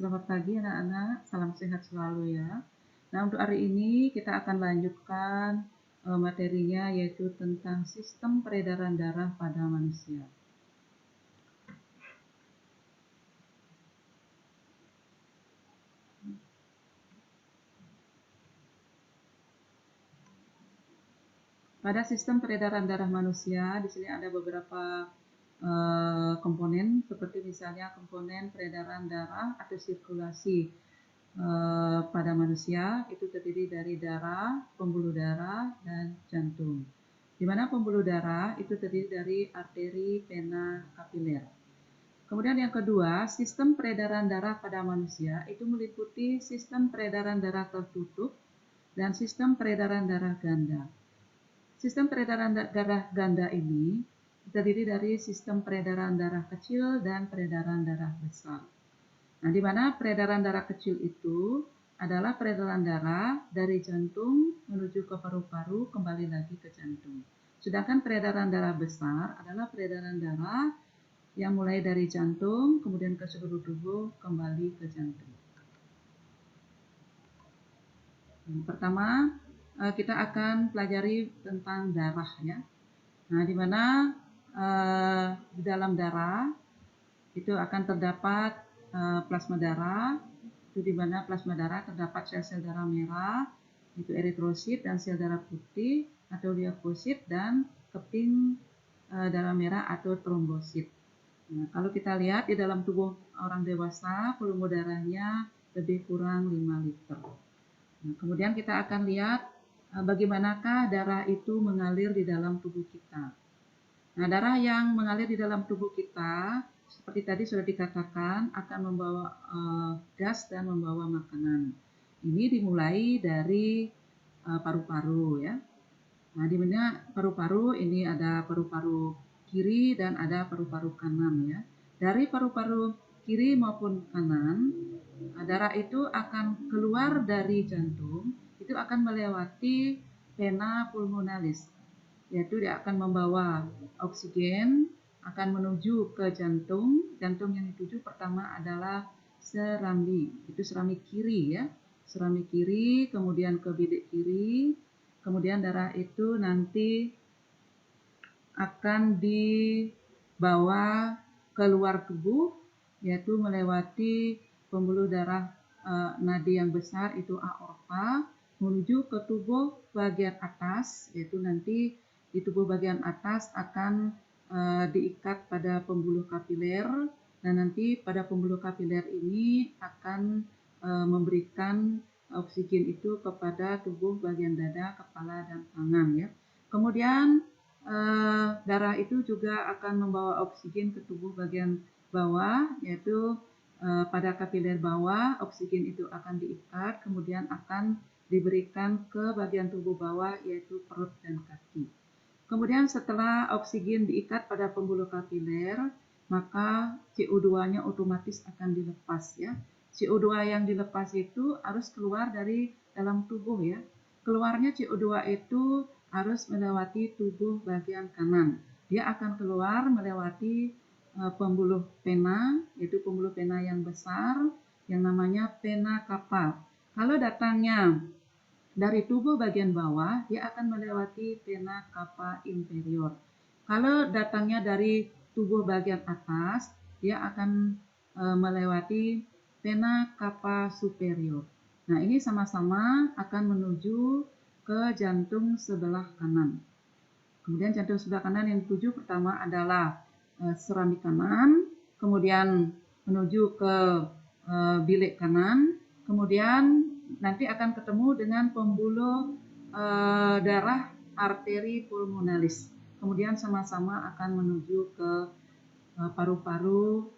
Selamat pagi anak-anak, salam sehat selalu ya. Nah, untuk hari ini kita akan lanjutkan materinya, yaitu tentang sistem peredaran darah pada manusia. Pada sistem peredaran darah manusia, di sini ada beberapa komponen, seperti misalnya komponen peredaran darah atau sirkulasi pada manusia, itu terdiri dari darah, pembuluh darah, dan jantung. Di mana pembuluh darah itu terdiri dari arteri, vena, kapiler. Kemudian yang kedua, sistem peredaran darah pada manusia itu meliputi sistem peredaran darah tertutup dan sistem peredaran darah ganda. Sistem peredaran darah ganda ini terdiri dari sistem peredaran darah kecil dan peredaran darah besar. Nah, di mana peredaran darah kecil itu adalah peredaran darah dari jantung menuju ke paru-paru kembali lagi ke jantung. Sedangkan peredaran darah besar adalah peredaran darah yang mulai dari jantung kemudian ke seluruh tubuh kembali ke jantung. Pertama, kita akan pelajari tentang darah ya. Nah, di mana di dalam darah itu akan terdapat plasma darah, itu di mana plasma darah terdapat sel-sel darah merah, itu eritrosit, dan sel darah putih atau leukosit, dan keping darah merah atau trombosit. Nah, kalau kita lihat di dalam tubuh orang dewasa, volume darahnya lebih kurang 5 liter. Nah, kemudian kita akan lihat bagaimanakah darah itu mengalir di dalam tubuh kita. Nah, darah yang mengalir di dalam tubuh kita, seperti tadi sudah dikatakan, akan membawa gas dan membawa makanan. Ini dimulai dari paru-paru ya. Nah, di mana paru-paru ini ada paru-paru kiri dan ada paru-paru kanan ya. Dari paru-paru kiri maupun kanan, darah itu akan keluar dari jantung, itu akan melewati vena pulmonalis, yaitu dia akan membawa oksigen, akan menuju ke jantung. Jantung yang dituju pertama adalah serambi, itu serambi kiri ya, serambi kiri, kemudian ke bilik kiri, kemudian darah itu nanti akan dibawa keluar tubuh, yaitu melewati pembuluh darah nadi yang besar, itu aorta, menuju ke tubuh bagian atas, yaitu nanti di tubuh bagian atas akan diikat pada pembuluh kapiler, dan nanti pada pembuluh kapiler ini akan memberikan oksigen itu kepada tubuh bagian dada, kepala, dan tangan ya. Kemudian darah itu juga akan membawa oksigen ke tubuh bagian bawah, yaitu pada kapiler bawah oksigen itu akan diikat, kemudian akan diberikan ke bagian tubuh bawah, yaitu perut dan kaki. Kemudian setelah oksigen diikat pada pembuluh kapiler, maka CO2-nya otomatis akan dilepas ya. CO2 yang dilepas itu harus keluar dari dalam tubuh ya. Keluarnya CO2 itu harus melewati tubuh bagian kanan. Dia akan keluar melewati pembuluh vena, yaitu pembuluh vena yang besar yang namanya vena cava. Kalau datangnya dari tubuh bagian bawah, dia akan melewati vena cava inferior. Kalau datangnya dari tubuh bagian atas, dia akan melewati vena cava superior. Nah, ini sama-sama akan menuju ke jantung sebelah kanan. Kemudian jantung sebelah kanan yang dituju pertama adalah serambi kanan, kemudian menuju ke bilik kanan, kemudian nanti akan ketemu dengan pembuluh darah arteri pulmonalis. Kemudian sama-sama akan menuju ke paru-paru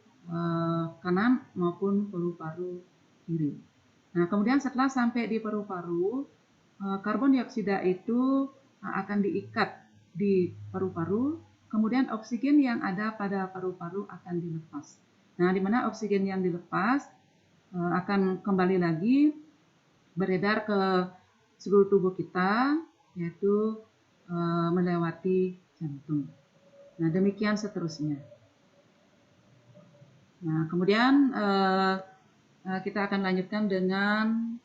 kanan maupun paru-paru kiri. Nah, kemudian setelah sampai di paru-paru, karbon dioksida itu akan diikat di paru-paru, kemudian oksigen yang ada pada paru-paru akan dilepas. Nah, di mana oksigen yang dilepas akan kembali lagi beredar ke seluruh tubuh kita, yaitu melewati jantung. Nah, demikian seterusnya. Nah, kemudian kita akan lanjutkan dengan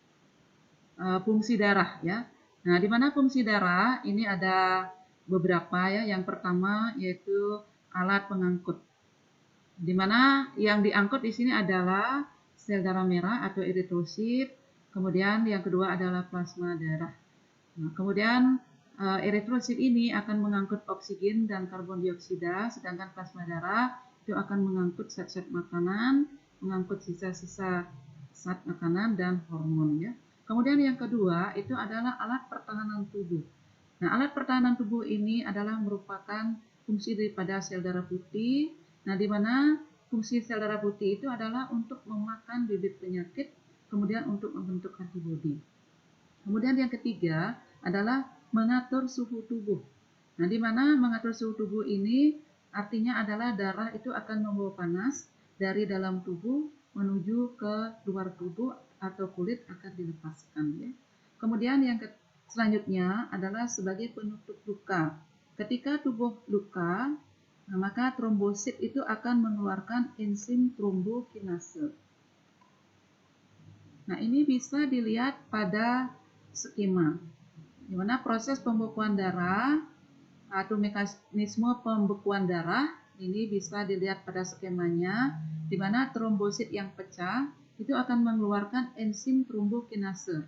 fungsi darah ya. Nah, di mana fungsi darah ini ada beberapa ya. Yang pertama yaitu alat pengangkut. Di mana yang diangkut di sini adalah sel darah merah atau eritrosit. Kemudian yang kedua adalah plasma darah. Nah, kemudian eritrosit ini akan mengangkut oksigen dan karbon dioksida, sedangkan plasma darah itu akan mengangkut zat-zat makanan, mengangkut sisa-sisa zat makanan dan hormon ya. Kemudian yang kedua itu adalah alat pertahanan tubuh. Nah, alat pertahanan tubuh ini adalah merupakan fungsi daripada sel darah putih. Nah, di mana fungsi sel darah putih itu adalah untuk memakan bibit penyakit, kemudian untuk membentuk antibodi. Kemudian yang ketiga adalah mengatur suhu tubuh. Nah, di mana mengatur suhu tubuh ini artinya adalah darah itu akan membawa panas dari dalam tubuh menuju ke luar tubuh atau kulit akan dilepaskan ya. Kemudian yang selanjutnya adalah sebagai penutup luka. Ketika tubuh luka, maka trombosit itu akan mengeluarkan enzim trombokinase. Nah, ini bisa dilihat pada skema, di mana proses pembekuan darah atau mekanisme pembekuan darah ini bisa dilihat pada skemanya, di mana trombosit yang pecah itu akan mengeluarkan enzim trombokinase.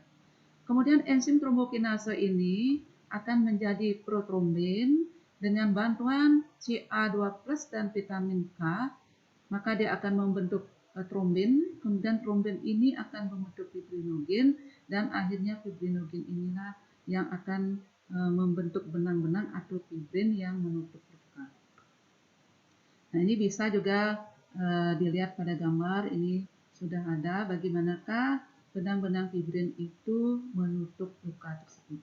Kemudian enzim trombokinase ini akan menjadi protrombin dengan bantuan Ca2+ dan vitamin K, maka dia akan membentuk trombin, kemudian trombin ini akan membentuk fibrinogen, dan akhirnya fibrinogen inilah yang akan membentuk benang-benang atau fibrin yang menutup luka. Nah, ini bisa juga dilihat pada gambar, ini sudah ada bagaimanakah benang-benang fibrin itu menutup luka tersebut.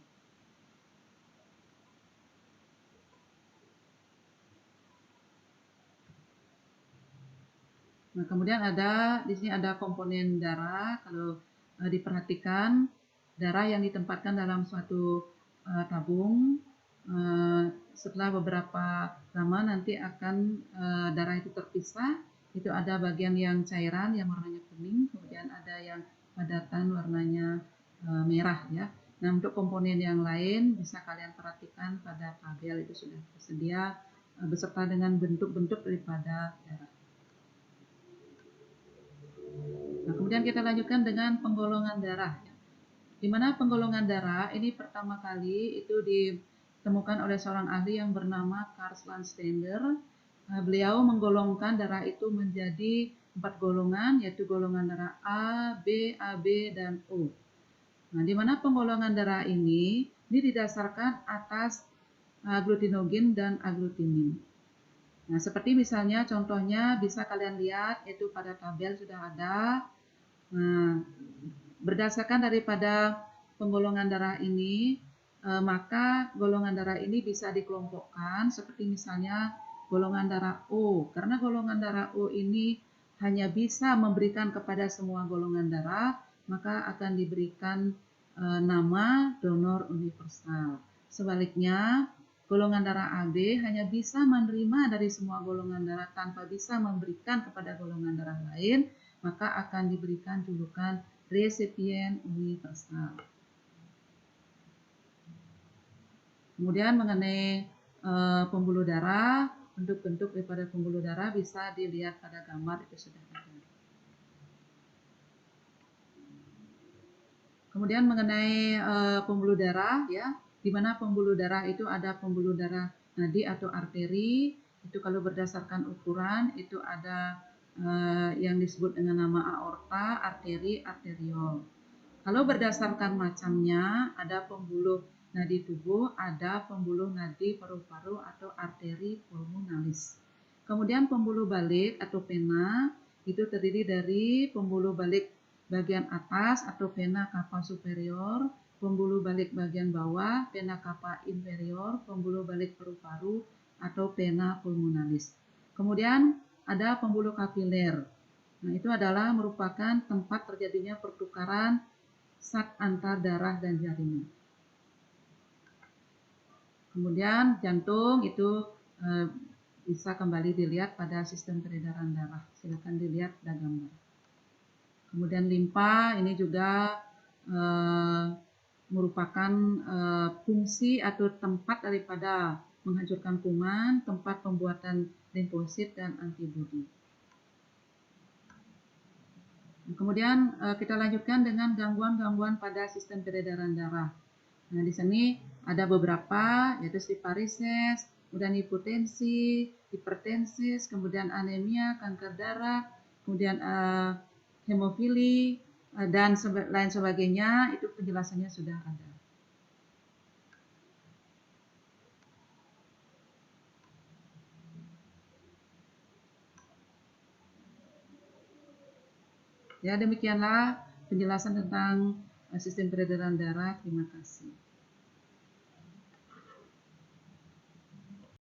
Nah, kemudian di sini ada komponen darah. Kalau diperhatikan, darah yang ditempatkan dalam suatu tabung, setelah beberapa lama nanti akan darah itu terpisah. Itu ada bagian yang cairan yang warnanya kuning, kemudian ada yang padatan warnanya merah ya. Nah, untuk komponen yang lain bisa kalian perhatikan pada tabel, itu sudah tersedia beserta dengan bentuk-bentuk daripada darah. Nah, kemudian kita lanjutkan dengan penggolongan darah. Di mana penggolongan darah ini pertama kali itu ditemukan oleh seorang ahli yang bernama Karl Landsteiner. Beliau menggolongkan darah itu menjadi 4 golongan, yaitu golongan darah A, B, AB, dan O. Nah, di mana penggolongan darah ini didasarkan atas aglutinogen dan aglutinin. Nah, seperti misalnya contohnya bisa kalian lihat, yaitu pada tabel sudah ada. Nah, berdasarkan daripada penggolongan darah ini, maka golongan darah ini bisa dikelompokkan seperti misalnya golongan darah O. Karena golongan darah O ini hanya bisa memberikan kepada semua golongan darah, maka akan diberikan nama donor universal. Sebaliknya, golongan darah AB hanya bisa menerima dari semua golongan darah tanpa bisa memberikan kepada golongan darah lain, maka akan diberikan julukan resipien universal. Kemudian mengenai pembuluh darah, bentuk-bentuk daripada pembuluh darah bisa dilihat pada gambar, itu sudah ada. Kemudian mengenai pembuluh darah ya, di mana pembuluh darah itu ada pembuluh darah nadi atau arteri, itu kalau berdasarkan ukuran itu ada yang disebut dengan nama aorta, arteri, arteriol. Kalau berdasarkan macamnya, ada pembuluh nadi tubuh, ada pembuluh nadi paru-paru atau arteri pulmonalis. Kemudian pembuluh balik atau vena itu terdiri dari pembuluh balik bagian atas atau vena cava superior, pembuluh balik bagian bawah, vena cava inferior, pembuluh balik paru-paru atau vena pulmonalis. Kemudian ada pembuluh kapiler. Nah, itu adalah merupakan tempat terjadinya pertukaran zat antar darah dan jaringan. Kemudian jantung itu bisa kembali dilihat pada sistem peredaran darah. Silakan dilihat pada gambar. Kemudian limpa ini juga merupakan fungsi atau tempat daripada menghancurkan kuman, tempat pembuatan limfosit dan antibodi. Kemudian kita lanjutkan dengan gangguan-gangguan pada sistem peredaran darah. Nah, di sini ada beberapa, yaitu sleep paresis, kemudian hipotensi, hipertensis, kemudian anemia, kanker darah, kemudian hemofili, dan lain sebagainya. Itu penjelasannya sudah ada. Ya, demikianlah penjelasan tentang sistem peredaran darah. Terima kasih.